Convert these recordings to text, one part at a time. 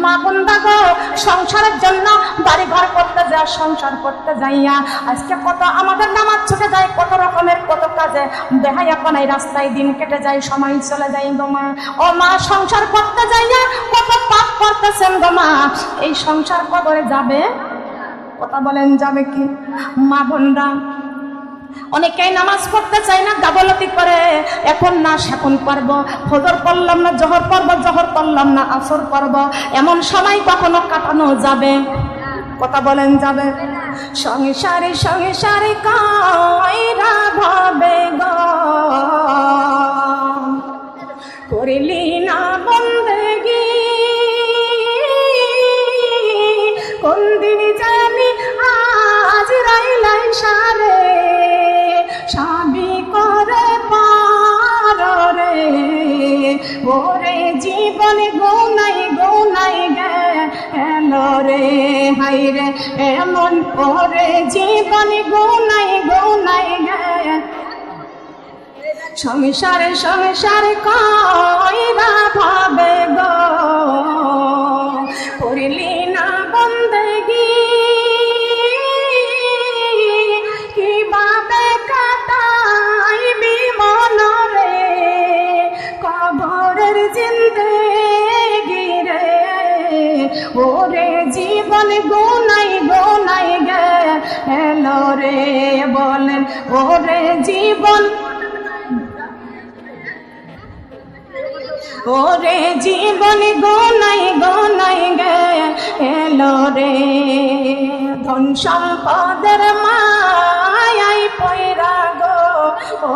মা বোনরা গো, সংসারের জন্য বাড়ি ঘর করতে যায়, সংসার করতে যাইয়া আজকে কত আমাদের নামাজ ছুটে যায়, কত রকমের কত কাজে বেহায়াপনায় রাস্তায় দিন কেটে যায়, সময় চলে যায় গো মা। ও মা, সংসার করতে যাইয়া কত পাপ করতেছেন গো মা। এই সংসার কবরে যাবে? কথা বলেন, যাবে কি? মা বোনরা অনেকেই নামাজ পড়তে চায় না, গাফলতি করে, এখন না সেখন করব, ফজর পড়লাম না জোহর পড়ব, জোহর পড়লাম না আসর পড়ব, এমন সময় কখনো কাটানো যাবে? কথা বলেন, যাবে? সংসারে সংসারে কইরা ভাবে গো, করিলি না বন্দেগি, কোন দিন জানি আজ রাইলাই সারে, সবই করে পারে ওরে জীবন গোনাই গোনাই গেল রে, হাই রে এমন ওরে জীবন গোনাই গোনাই গে। সংসারে সংসারে কইরা ভাবে গো, করিলি না বন্দেগি, কিভাবে কাটাইবি মনরে কবরের জিন্দেগি রে, ওরে জীবন গোনাই গোনাই গেল রে, বলেন ওরে জীবন, ওরে জীবন গোনাই গোনাই গেল রে, ধন সম্পদের মায়াই পয়রা গো, ও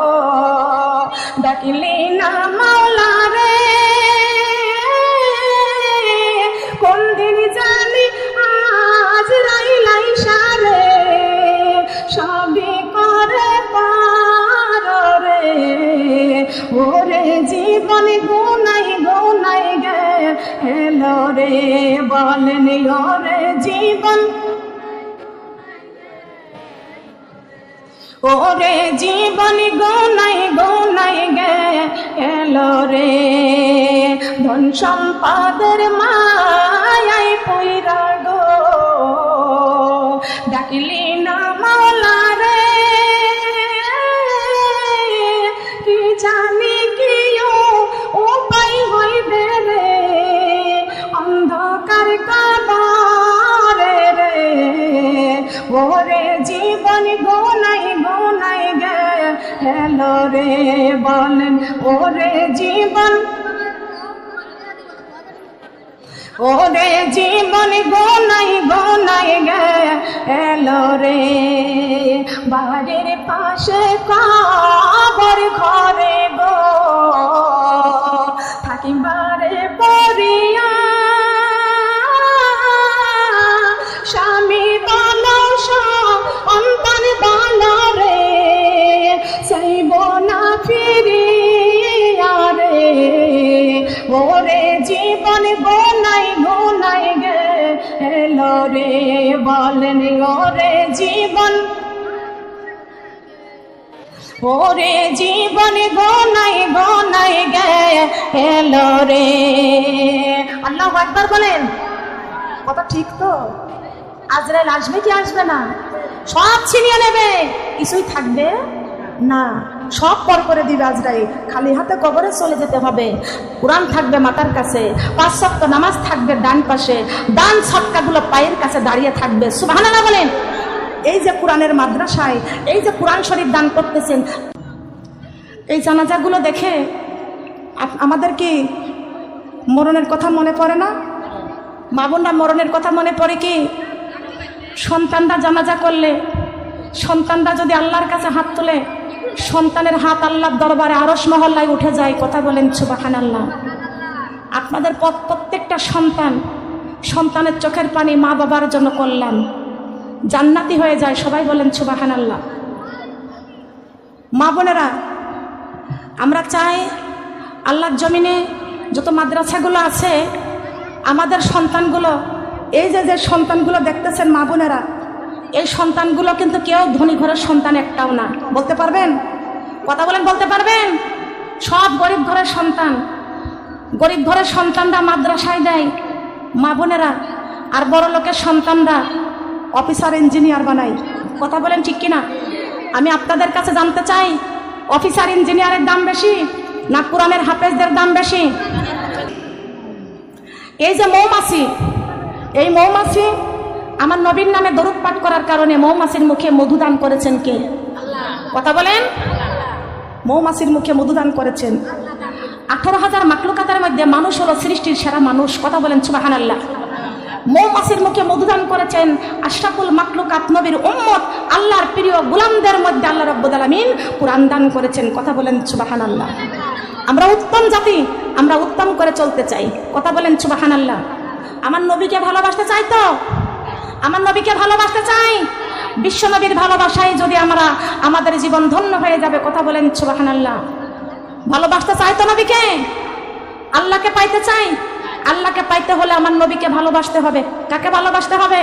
ডাকিলি না মাওলা রে, কোন দিন জানি আজ রাইলাই সারে, সবই করে পারো রে, ওরে জীবন গোনাই গোনাই গেল রে, বলেন ওরে জীবন, ওরে জীবন গোনাই গোনাই গেল রে, ধন সম্পদের মায়াই পয়রা গো, ডাকিলি না মাওলা রে, কি জানি কি উপায় হইবে রে, অন্ধকার কবরে রে, ওরে জীবন গোনাই গোনাই গেল রে, বলেন ওরে জীবন, ওরে জীবন গোনাই গোনাই গেল রে, বাড়ির পাশে কবর ঘরে গো, থাকিবারে পড়িয়া স্বামী বলো সন্তান বলো রে, চাইব না ফিরিয়া রে, ওরে জীবন গোনাই গোনাই গেল রে, বলেন ওরে জীবন, ওরে জীবন গোনাই গোনাই গেল রে। আল্লাহু আকবার বলেন। কথা ঠিক তো? আজরাইল আসবে কি আসবে না? সব ছিনিয়ে নেবে, কিছুই থাকবে না, সব পর করে দিবে আজরাইল। খালি হাতে কবরে চলে যেতে হবে। কোরআন থাকবে মাথার কাছে, 5 ওয়াক্ত নামাজ থাকবে ডান পাশে, দান সদকাগুলো পায়ের কাছে দাঁড়িয়ে থাকবে। সুবহানাল্লাহ বলেন। এই যে কোরআনের মাদ্রাসায় এই যে কোরআন শরীফ দান করতেছেন, এই জানাজাগুলো দেখে আমাদের কি মরণের কথা মনে পড়ে না? মা বোনরা মরণের কথা মনে পড়ে কি? সন্তানরা জানাজা করলে, সন্তানরা যদি আল্লাহর কাছে হাত তোলে, সন্তানের হাত আল্লাহর দরবারে আরশ মহল্লায় উঠে যায়। কথা বলেন সুবহানাল্লাহ। আপনাদের প্রত্যেকটা সন্তানের চোখের পানি মা বাবার জন্য কল্যাণ, জান্নাতি হয়ে যায়। সবাই বলেন সুবহানাল্লাহ। মা বোনেরা, আমরা চাই আল্লাহর জমিনে যত মাদ্রাসাগুলো আছে, আমাদের সন্তানগুলো, এই যে সন্তানগুলো দেখতেছেন মা বোনেরা, এই সন্তানগুলো কিন্তু কেউ ধনী ঘরের সন্তান একটাও না। বলতে পারবেন? কথা বলেন, বলতে পারবেন? সব গরিব ঘরের সন্তান। গরিব ঘরের সন্তানরা মাদ্রাসায় দেয়, মা বোনেরা আর বড় লোকের সন্তানরা অফিসার ইঞ্জিনিয়ার বানাই। কথা বলেন ঠিক কিনা? আমি আপনাদের কাছে জানতে চাই, অফিসার ইঞ্জিনিয়ারের দাম বেশি না কোরআনের হাফেজদের দাম বেশি? এই যে মৌমাছি, এই মৌমাছি আমার নবীর নামে দরুদ পাঠ করার কারণে মৌমাছির মুখে মধু দান করেছেন কে? কথা বলেন। মৌমাছির মুখে মধু দান করেছেন। 18,000 মাখলুকাতের মধ্যে মানুষ হলো সৃষ্টির সেরা মানুষ। কথা বলেন সুবহানাল্লাহ। মৌমাছির মুখে মধু দান করেছেন আশরাফুল মাখলুকাত নবীর উম্মত আল্লাহর প্রিয় গোলামদের মধ্যে আল্লাহ রাব্বুল আলামিন কুরআন দান করেছেন। কথা বলেন সুবহানাল্লাহ। আমরা উত্তম জাতি, আমরা উত্তম করে চলতে চাই। কথা বলেন সুবহানাল্লাহ। আমার নবীকে ভালোবাসতে চাই তো? আমার নবীকে ভালোবাসতে চাই। বিশ্ব নবীর ভালোবাসায় যদি আমরা আমাদের জীবন ধন্য হয়ে যাবে। কথা বলেন সুবহানাল্লাহ। ভালোবাসতে চাই তো নবীকে? আল্লাহকে পাইতে চাই। আল্লাহকে পাইতে হলে আমার নবীকে ভালোবাসতে হবে। কাকে ভালোবাসতে হবে?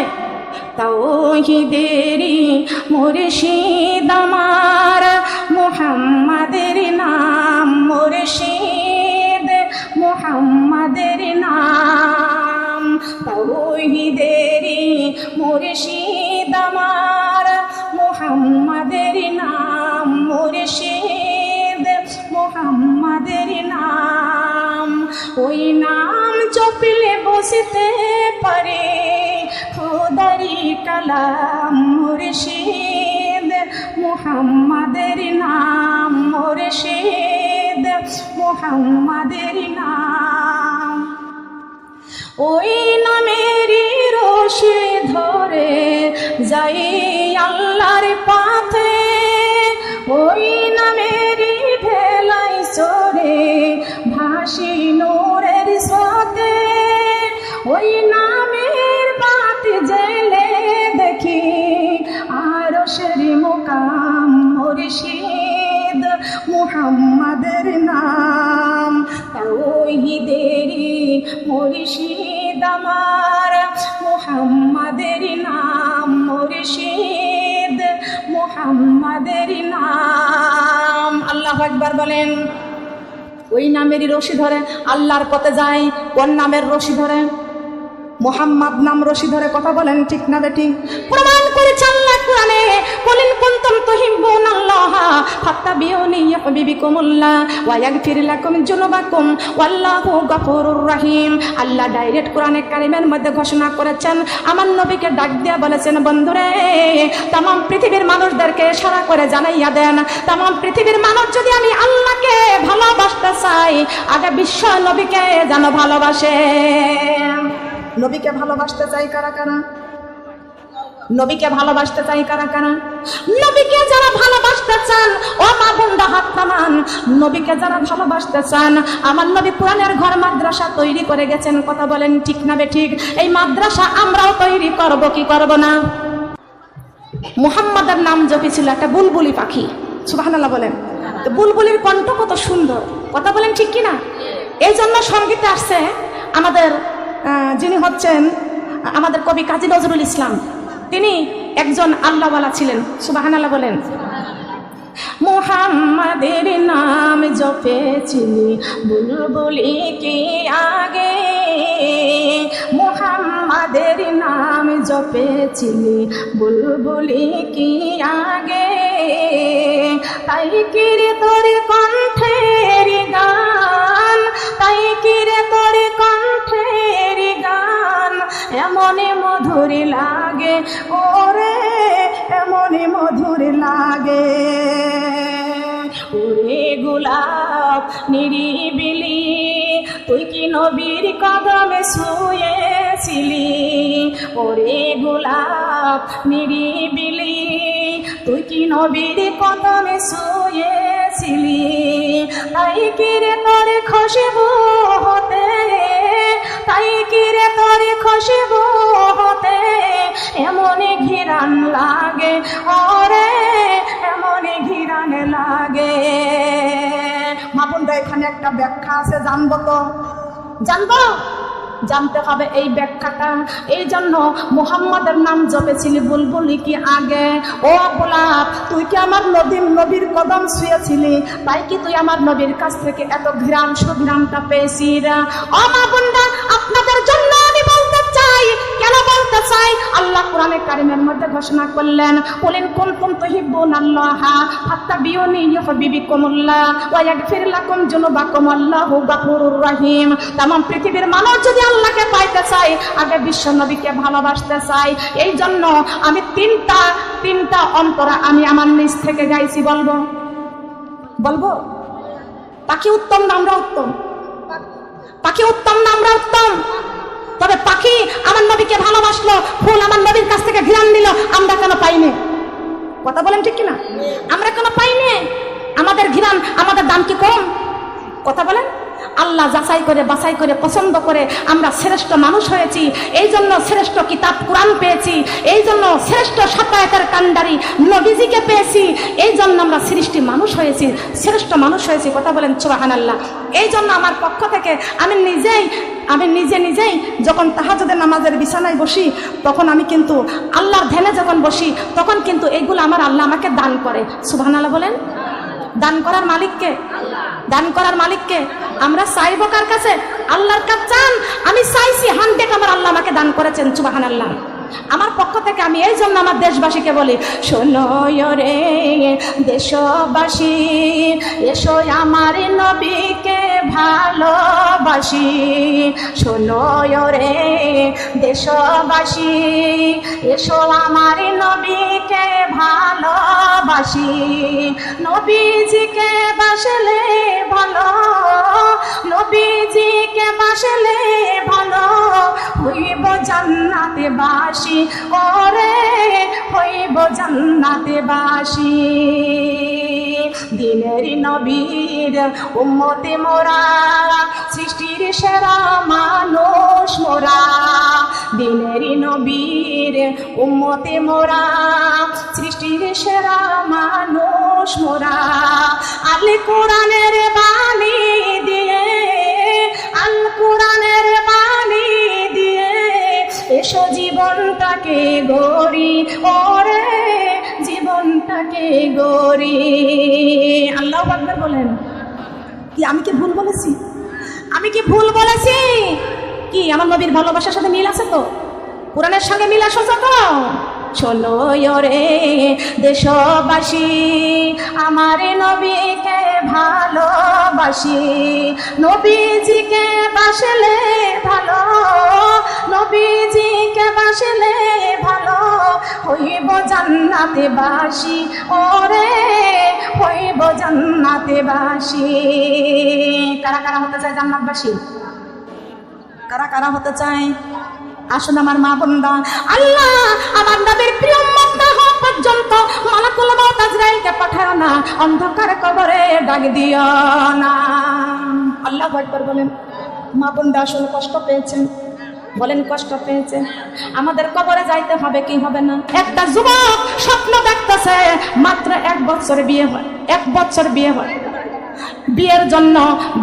তাওহীদেরই মুর্শিদ আমার মুহাম্মাদের নাম, মুর্শিদ মুহাম্মাদের নাম। তাওহীদেরই মুর্শিদ আমার মুহাম্মাদের নাম, মুর্শিদ মুহাম্মাদের নাম। ওই নাম জপলে বসতে পারে খোদারি কালাম, মুর্শিদ মুহাম্মাদের নাম, মুর্শিদ মুহাম্মাদের নাম। ওই নামেরই রশি ধরে যাই আল্লাহর পথে, ওই নামেরই ভেলাই চড়ে ভাসি নূরের স্রোতে। ওই নামের বাতি জেলে দেখি আরশের মুকাম, মুর্শিদ মুহাম্মাদের নাম। তাওহীদেরই মুর্শিদ আমার মুহাম্মাদের নাম, মুর্শিদ মুহাম্মাদের নাম। আল্লাহু আকবার বলেন। ওই নামেরই রশি ধরে আল্লাহর পথে যায়। কোন নামের রশি ধরে? মুহাম্মদ নাম রশি ধরে। কথা বলেন ঠিক না বেঠিক? প্রমাণ করেছে আল্লাহ কোরআনে, কুলিন কুনতুম তুহিব্বুনাল্লাহ ফাত্তাবিউনি ইউহিব্বুকুমুল্লাহ ওয়া ইয়াগফির লাকুম যুনুবাকুম ওয়াল্লাহু গফুরুর রহিম। আল্লাহ ডাইরেক্ট কোরআনে কারিমের মধ্যে ঘোষণা করেছেন, আমার নবীকে ডাক দিয়া বলেছেন, বন্ধুরে तमाम পৃথিবীর মানুষদেরকে ইশারা করে জানাইয়া দেন, तमाम পৃথিবীর মানুষ যদি আমি আল্লাহকে ভালোবাসতে চাই, আগে বিশ্ব নবীকে যেন ভালোবাসে। নবীকে ভালোবাসতে চাই কারা কারা? নবীকে ভালোবাসতে চাই কারা কারা? নবীকে যারা ভালোবাসতে চান ও মা বোনরা হাত নামান। নবীকে যারা ভালোবাসতে চান, আমার নবী কোরআনের ঘর মাদ্রাসা তৈরি করে গেছেন। কথা বলেন ঠিক না বেঠিক? এই মাদ্রাসা আমরাও তৈরি করব কি করব না? মুহাম্মাদের নাম জপেছিল একটা বুলবুলি পাখি। সুবহানাল্লাহ বলেন। তো বুলবুলির কণ্ঠ কত সুন্দর। কথা বলেন ঠিক কিনা? এই জন্য সঙ্গীতে আসছে আমাদের যিনি হচ্ছেন আমাদের কবি কাজী নজরুল ইসলাম, তিনি একজন আল্লাহওয়ালা ছিলেন। সুবহানাল্লাহ বলেন। মুহাম্মাদের নাম জপেছিলি বুলবুলি কি আগে, মুহাম্মাদের নাম জপেছিলি বুলবুলি কি আগে। তাই কি রে তোর কণ্ঠের গান, তাই কি রে তোর কণ্ঠের গান এমনই মধুর লাগে ওরে, এমনই মধুর লাগে। ওরে গোলাপ নিরিবিলি তুই কি নবীর কদমে শুয়েছিলি? ওরে গোলাপ নিরিবিলি তুই কি নবীর কদমে শুয়েছিলি? তাই কি রে তোর খুশবু হতে, তাই কি রে তোর খুশবু হতে এমনই ঘিরান লাগে ওরে, এমনই ঘিরান লাগে। মা বোনরা এখানে একটা ব্যাখ্যা আছে, জানবো তো? জানবো? জানতে হবে এই ব্যাখ্যাটা। এই জন্য মুহাম্মাদের নাম জপেছিলি বুলবুলি কি আগে। ও গোলাপ তুই কি আমার নবীর কদম ছুঁয়েছিলি? তাই কি তুই আমার নবীর কাছ থেকে এত ঘ্রাণ সুঘ্রাণটা পেয়েছিস? ও মা বোনরা আপনাদের জন্য আমি বলছি কোরআনে কারিমের মধ্যে ঘোষণা করলেন, কুলিন কুনতুম তুহিব্বুনাল্লাহা ফাত্তাবিউনি ইউহিব্বুকুমুল্লাহ ওয়া ইয়াগফির লাকুম যুনুবাকুম আল্লাহু গফুরুর রহিম। তামাম পৃথিবীর মানুষ যদি আল্লাহকে পাইতে চায়, আগে বিশ্ব নবীকে ভালোবাসতে চাই। এই জন্য আমি তিনটা অন্তরা আমি আমার নিজ থেকে গাইছি। বলবো পাখি উত্তম না আমরা উত্তম? পাখি উত্তম না আমরা উত্তম? তবে পাখি আমার নবীকে ভালোবাসলো, ফুল আমার নবীর কাছ থেকে ঘিরান দিল, আমরা কেন পাইনি? কথা বলেন ঠিক কিনা? আমরা কেন পাইনি? আমাদের ঘিরান, আমাদের দাম কি কম? কথা বলেন। আল্লাহ যাচাই করে বাছাই করে পছন্দ করে আমরা শ্রেষ্ঠ মানুষ হয়েছি। এই জন্য শ্রেষ্ঠ কিতাব কোরআন পেয়েছি, এই জন্য শ্রেষ্ঠ শাফায়াতের কান্ডারি নবীজিকে পেয়েছি, এই জন্য আমরা সৃষ্টি মানুষ হয়েছি, শ্রেষ্ঠ মানুষ হয়েছি। কথা বলেন সুবহানাল্লাহ। এই জন্য আমার পক্ষ থেকে আমি নিজেই যখন তাহাজ্জুদের নামাজের বিছানায় বসি, তখন আমি কিন্তু আল্লাহর ধ্যানে যখন বসি, তখন কিন্তু এইগুলো আমার আল্লাহ আমাকে দান করে। সুবহানাল্লাহ বলেন। দান করার মালিককে, দান করার মালিককে। আমরা চাইবো কার কাছে? আল্লাহর কাছে চান। আমি চাইছি 100 আমার আল্লাহ আমাকে দান করেছেন। সুবহানাল্লাহ। আমার পক্ষ থেকে আমি এই জন্য আমার দেশবাসীকে বলি, শোনো রে দেশবাসী, এসো আমার নবীকে ভালোবাসি। শোনো রে দেশবাসী, এসো আমার নবীকে ভালোবাসি। নবীজিকে বাসলে ভালো, নবীজিকে বাসলে ভালো, হইব জান্নাতে বাসি। ওরে হইব জান্নাতে বাসি। দিনের নবীর উম্মতে মোরা, সৃষ্টির সেরা মানুষ মোরা। দিনের নবীর উম্মতে মোরা, সৃষ্টির সেরা মানুষ মোরা। আল কোরআনের বাণী দিয়ে, আল কোরআনের বাণী দিয়ে এসো জীবনটাকে গড়ি। ওরে জীবনটাকে গড়ি। আল্লাহু আকবার বলেন। কি আমি কি ভুল বলেছি? আমি কি ভুল বলেছি? কি আমার নবীর ভালোবাসার সাথে মিল আছে তো? কোরআনের সঙ্গে মিল আসো তো? শোনো রে দেশবাসী, আমার নবীকে ভালোবাসি। নবীজিকে বাসলে ভালো, নবীজিকে বাসলে ভালো, হইব জান্নাতে বাসি। ওরে হইব জান্নাতে বাসি। কারা কারা হতে চায় জান্নাতবাসী? কারা কারা হতে চায়? আসুন আমার মা বোনরা, আল্লাহ আমার নবীর প্রিয় উম্মত না হওয়া পর্যন্ত মালাকুল মউত আজরাইলকে পাঠাও না, অন্ধকার কবরে ডাক দিও না। আল্লাহু আকবার বলেন। মা বোনরা আসলে কষ্ট পেয়েছেন, বলেন কষ্ট পেয়েছেন। আমাদের কবরে যাইতে হবে কি হবে না? একটা যুবক স্বপ্ন দেখতেছে মাত্র 1 বছর বিয়ে হয়, 1 বছর বিয়ে হয়। বিয়ের জন্য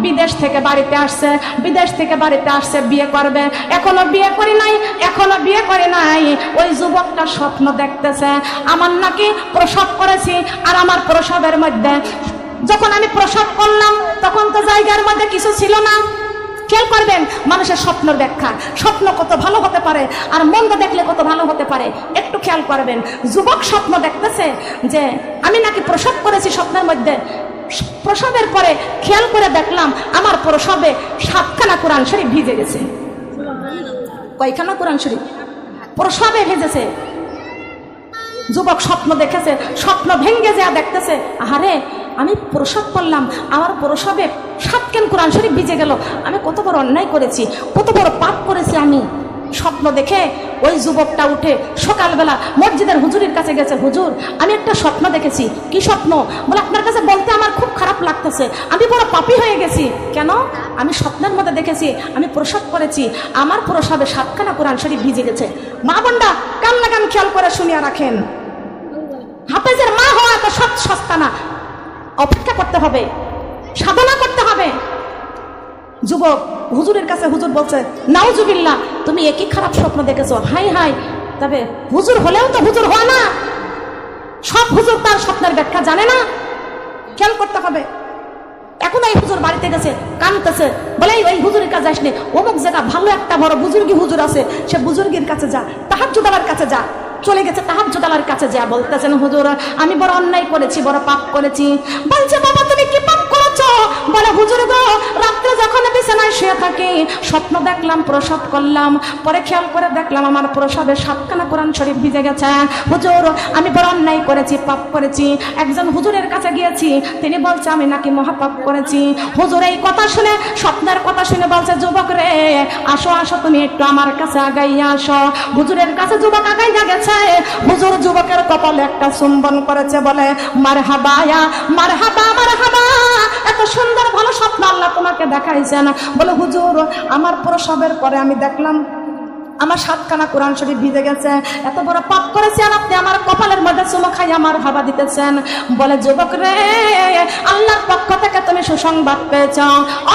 বিদেশ থেকে বাড়িতে আসছে, বিদেশ থেকে বাড়িতে আসছে বিয়ে করবে। এখনো বিয়ে করে নাই। ওই যুবকটা স্বপ্ন দেখতেছে আমার নাকি প্রসব করেছি, আর আমার প্রসবের মধ্যে যখন আমি প্রসব করলাম তখন তো জায়গার মধ্যে কিছু ছিল না। খেয়াল করবেন মানুষের স্বপ্নের ব্যাখ্যা, স্বপ্ন কত ভালো হতে পারে আর মন্দ দেখলে কত ভালো হতে পারে, একটু খেয়াল করবেন। যুবক স্বপ্ন দেখতেছে যে আমি নাকি প্রসব করেছি স্বপ্নের মধ্যে। প্রসবের পরে খেয়াল করে দেখলাম আমার প্রসবে 7খানা কোরআন শরীফ ভিজে গেছে। কয়খানা কোরআন শরীফ প্রসবে ভেজেছে? যুবক স্বপ্ন দেখেছে, স্বপ্ন ভেঙ্গে যা দেখতেছে, আরে আমি প্রসব করলাম, আমার প্রসবে 7খান কোরআন শরীফ ভিজে গেল, আমি কত বড় অন্যায় করেছি, কত বড় পাপ করেছি আমি। স্বপ্ন দেখে ওই যুবকটা উঠে সকালবেলা মসজিদের হুজুরের কাছে গেছে, হুজুর আমি একটা স্বপ্ন দেখেছি। কি স্বপ্ন? বলে আপনার কাছে বলতে আমার খুব খারাপ লাগতেছে, আমি বড় পাপী হয়ে গেছি। কেন? আমি স্বপ্নের মধ্যে দেখেছি আমি প্রসব করেছি, আমার প্রসবে 7খানা কোরআন শরীফ ভিজে গেছে। মা বোনরা কান লাগান খেয়াল করে শুনিয়া রাখেন, হাফেজের মা হওয়া তো সব সস্তা না, অপেক্ষা করতে হবে, সাধনা করতে হবে। যুবক হুজুরের কাছে, হুজুর বলছে নাউজুবিল্লাহ তুমি একই খারাপ স্বপ্ন দেখেছো। হাই হাই, তবে হুজুর হলেও তো হুজুর হয় না, সব হুজুর তার স্বপ্নের ব্যাখ্যা জানে না, খেয়াল করতে হবে। এখন এই হুজুর বাড়িতে গেছে, কাঁদতেছে, বলে ওই হুজুরের কাছে আসলে অমুক জায়গা ভালো একটা বড় বুজুর্গি হুজুর আছে, সে বুজুর্গির কাছে যা, তাহাজ্জুদের কাছে যা। চলে গেছে তাহাজ্জুদ আল্লাহর কাছে, যা বলতেছেন হুজুর আমি বড় অন্যায় করেছি, বড় পাপ করেছি। বলছে বাবা তুমি কি পাপ করেছো? বলে হুজুর গো রাত্রে যখন বিছানায় শুয়ে থাকি স্বপ্ন দেখলাম প্রসাব করলাম, পরে খেয়াল করে দেখলাম আমার প্রসাবে 7খানা কোরআন শরীফ ভিজে গেছে। হুজুর আমি বড় অন্যায় করেছি, পাপ করেছি। একজন হুজুরের কাছে গিয়েছি, তিনি বলছে আমি নাকি মহাপাপ করেছি। হুজুর এই কথা শুনে, স্বপ্নের কথা শুনে বলছে যুবক রে আসো আসো তুমি একটু আমার কাছে আগাইয়া আসো। হুজুরের কাছে যুবক আগাইয়া গেছে। হুজুর যুবকের কপালে একটা চুম্বন করেছে, বলে মারহাবা ইয়া মারহাবা মারহাবা, এত সুন্দর ভালো স্বপ্ন আল্লাহ তোমাকে দেখাইছেন। বলে হুজুর আমার প্রসবের পরে আমি দেখলাম আমার 7খানা কোরআন শরীফ ভিজে গেছে, এত বড় পাপ করেছি আর আপনি আমার কপালের মধ্যে চুমো খাই আমার হাবা দিতেছেন। বলে যুবক রে আল্লাহর পক্ষ থেকে তুমি সুসংবাদ পেয়েছ।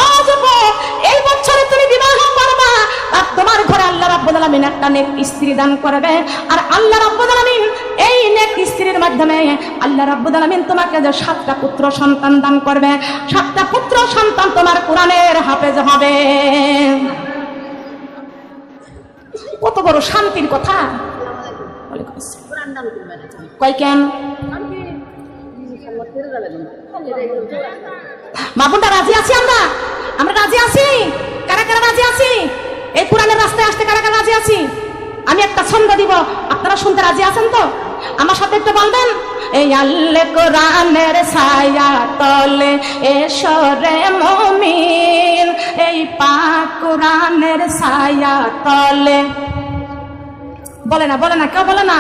ও যুবক এই বছরে তুমি বিবাহ করবা আর তোমার ঘরে আল্লাহ রাব্বুল আলামিন একটা নেক স্ত্রী দান করবে, আর আল্লাহ রাব্বুল আলামিন এই নেক স্ত্রীর মাধ্যমে আল্লাহ রাব্বুল আলামিন তোমাকে যে 7টা পুত্র সন্তান দান করবে, 7টা পুত্র সন্তান তোমার কোরআনের হাফেজ হবে। কত বড় শান্তির কথা। কয় কেন মাপুনটা রাজি আছি, আমরা রাজি আছি। কারা কারা রাজি আছি এই কোরআনের রাস্তায় আসতে? কারা কারা রাজি আছি? আমি একটা ছন্দ দিব, আপনারা শুনতে রাজি আছেন তো? আমার সাথে একটু বলবেন, এই আল্লাহ কোরআনের ছায়া তলে এসো রে মুমিন, এই পাক কোরআনের ছায়া তলে। বলে না বলে না কেউ বলে না,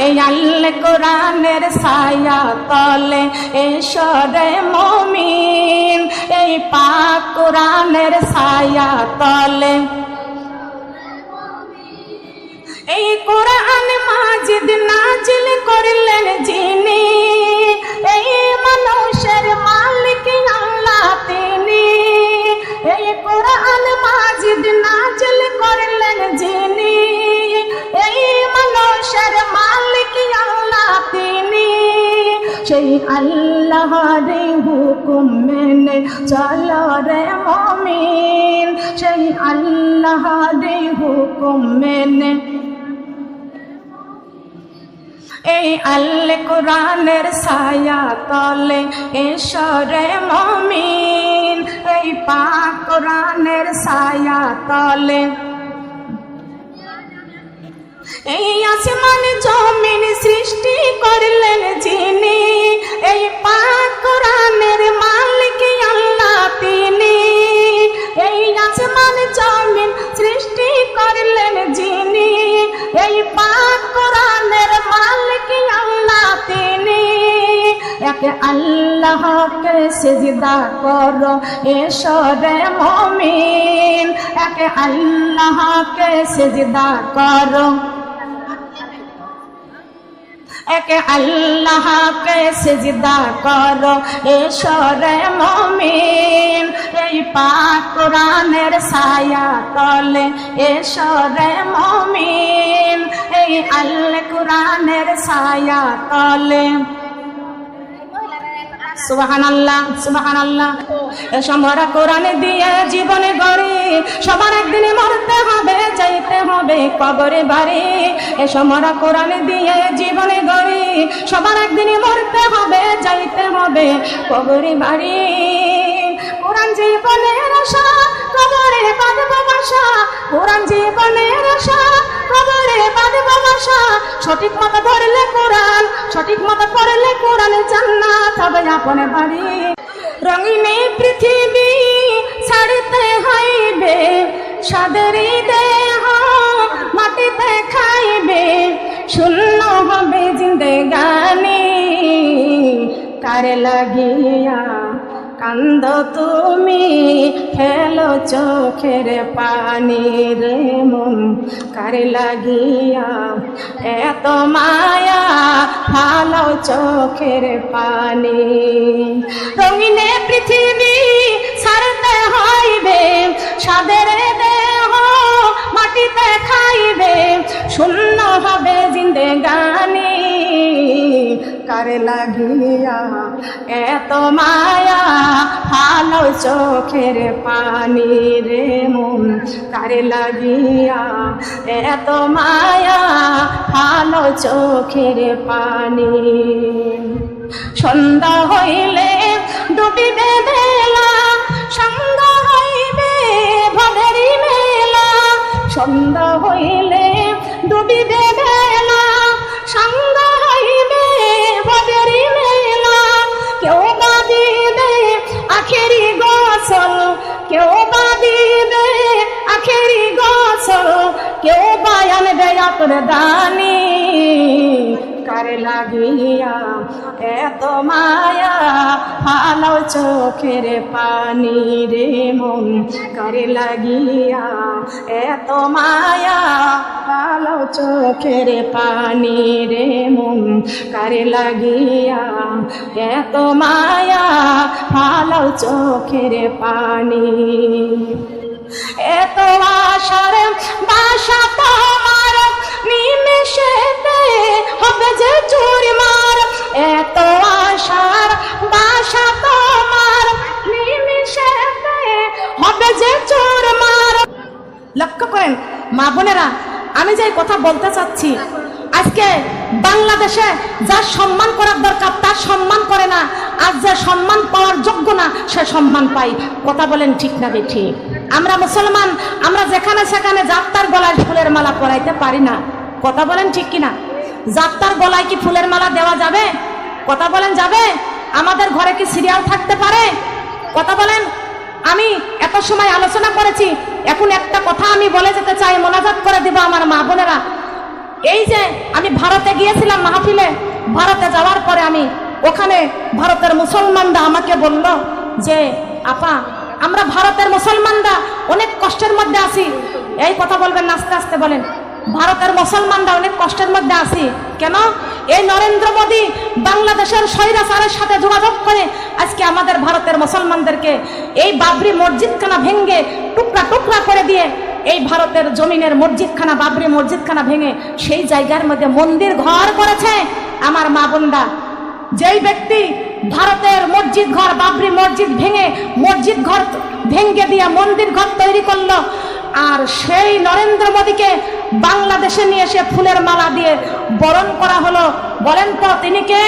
এই আল্লাহ কোরআনের ছায়া তলে এসো রে মুমিন, এই পাক কোরআনের ছায়া তলে। এই কোরআন মাজিদ নাজিল করলেন যিনি, এই মানুষের মালিক আল্লাহ তিনি। এই কোরআন মাজিদ নাজিল করলেন যিনি, এই মানুষের মালিক আল্লাহ তিনি। সেই আল্লাহর হুকুম মেনে চলো রে মুমিন, সেই আল্লাহর হুকুম মেনে। এই আল্লাহ কোরআনের ছায়া তলে এসো রে মুমিন, এই পাক কোরআনের ছায়া তলে। এই আসমান জমিন সৃষ্টি করলেন যিনি, এই পাক কোরআনের মালিক আল্লাহ তিনি। এই আসমান জমিন সৃষ্টি করলেন যিনি, এই পাক কোরআনের মালিক আল্লাহ তিনি। একে আল্লাহকে সিজদা করো এসো রে মুমিন, একে আল্লাহকে সিজদা করো, একে আল্লাহকে সিজদা করো এসো রে মুমিন, এই পাক কোরআনের ছায়া তলে এসো রে মুমিন, এই আল্লাহ কোরআনের ছায়া তলে। সুবহানাল্লাহ সুবহানাল্লাহ। এসো মোরা কোরআন দিয়ে জীবনে গড়ি, সবার একদিনে মরতে হবে যাইতে হবে কবরে বাড়ি। এসো মোরা কোরআন দিয়ে জীবনে গড়ি, সবার একদিনে মরতে হবে যাইতে হবে কবরে বাড়ি। কোরআন জীবনের আশা কবরে বাঁধব বাসা, কোরআন জীবনের আশা কবরে বাঁধব বাসা। সঠিক মতো ধরলে কোরআন, সঠিক মতো পড়লে কোরআন, জান্নাত হবে আপন বাড়ি। রঙিন পৃথিবী ছাড়তে হইবে, সাদের দেহ মাটিতে খাইবে, শূন্য হবে জিন্দেগানি। কার লাগিয়া কান্দ তুমি ফেলো চোখের পানি রে মন, কার লাগিয়া এত মায়া ফালো চোখের পানি। রঙিন পৃথিবী ছাড়তে হইবে, সাদের দেহ মাটিতে খাইবে, শূন্য হবে জিন্দেগানি। কারে লাগিয়া এত মায়া ফালো চোখের পানি রে মন কারে লাগিয়া এত মায়া ফালো চোখের পানি সন্ধ্যা হইলে ডুবিবে বেলা সন্ধ্যা হইবে ভবেরি মেলা সন্ধ্যা হইলে ডুবিবে বেলা সন্ধ্যা হইবে ভবেরি মেলা কেউ বা দিবে আখেরি গোসল কেউ বা দিবে আখেরি গোসল কেউ বা আনবে আতর দানি কারে লাগিয়া এত মায়া ফালো চোখের পানি রে মন কারে লাগিয়া এত মায়া ফালো চোখের পানি রে মন কারে লাগিয়া এত মায়া ফালো চোখের পানি এত আশার বাসা তোমার নিমেষেতে হবে যে চুরমার এত আশার বাসা তোমার নিমেষেতে হবে যে চুরমার লক্ষ্য করেন মা বোনেরা আমি যে কথা বলতে চাচ্ছি আজকে বাংলাদেশে যার সম্মান করার দরকার তার সম্মান করে না আর যে সম্মান পাওয়ার যোগ্য না সে সম্মান পাই কথা বলেন ঠিক না ঠিক আমরা মুসলমান আমরা যেখানে সেখানে যাত্রার গলায় ফুলের মালা পরাইতে পারি না কথা বলেন ঠিক কিনা যাত্রার গলায় কি ফুলের মালা দেওয়া যাবে কথা বলেন যাবে আমাদের ঘরে কি সিরিয়াল থাকতে পারে কথা বলেন আমি এত সময় আলোচনা করেছি এখন একটা কথা আমি বলে যেতে চাই মোনাজাত করে দিব আমার মা বোনেরা এই যে আমি ভারতে গিয়েছিলাম মাহফিলে ভারতে যাওয়ার পরে আমি ওখানে ভারতের মুসলমানরা আমাকে বলল যে আপা আমরা ভারতের মুসলমানরা অনেক কষ্টের মধ্যে আছি এই কথা বলবেন আস্তে আস্তে বলেন ভারতের মুসলমানরা অনেক কষ্টের মধ্যে আছি কেন এই নরেন্দ্র মোদী বাংলাদেশের স্বৈরাচারের সাথে যোগাযোগ করে আজকে আমাদের ভারতের মুসলমানদেরকে এই বাবরি মসজিদখানা ভেঙে টুকরা টুকরা করে দিয়ে এই ভারতের জমিনের মসজিদখানা বাবরি মসজিদখানা ভেঙে সেই জায়গার মধ্যে মন্দির ঘর করেছে আমার মা বোনরা যেই ব্যক্তি ভারতের মসজিদ ঘর বাবরি মসজিদ ভেঙে মসজিদ ঘর ভেঙে দিয়ে মন্দির ঘর তৈরি করলো আর সেই নরেন্দ্র মোদীকে বাংলাদেশে নিয়ে এসে ফুলের মালা দিয়ে বরণ করা হলো বলেন তো তিনি কে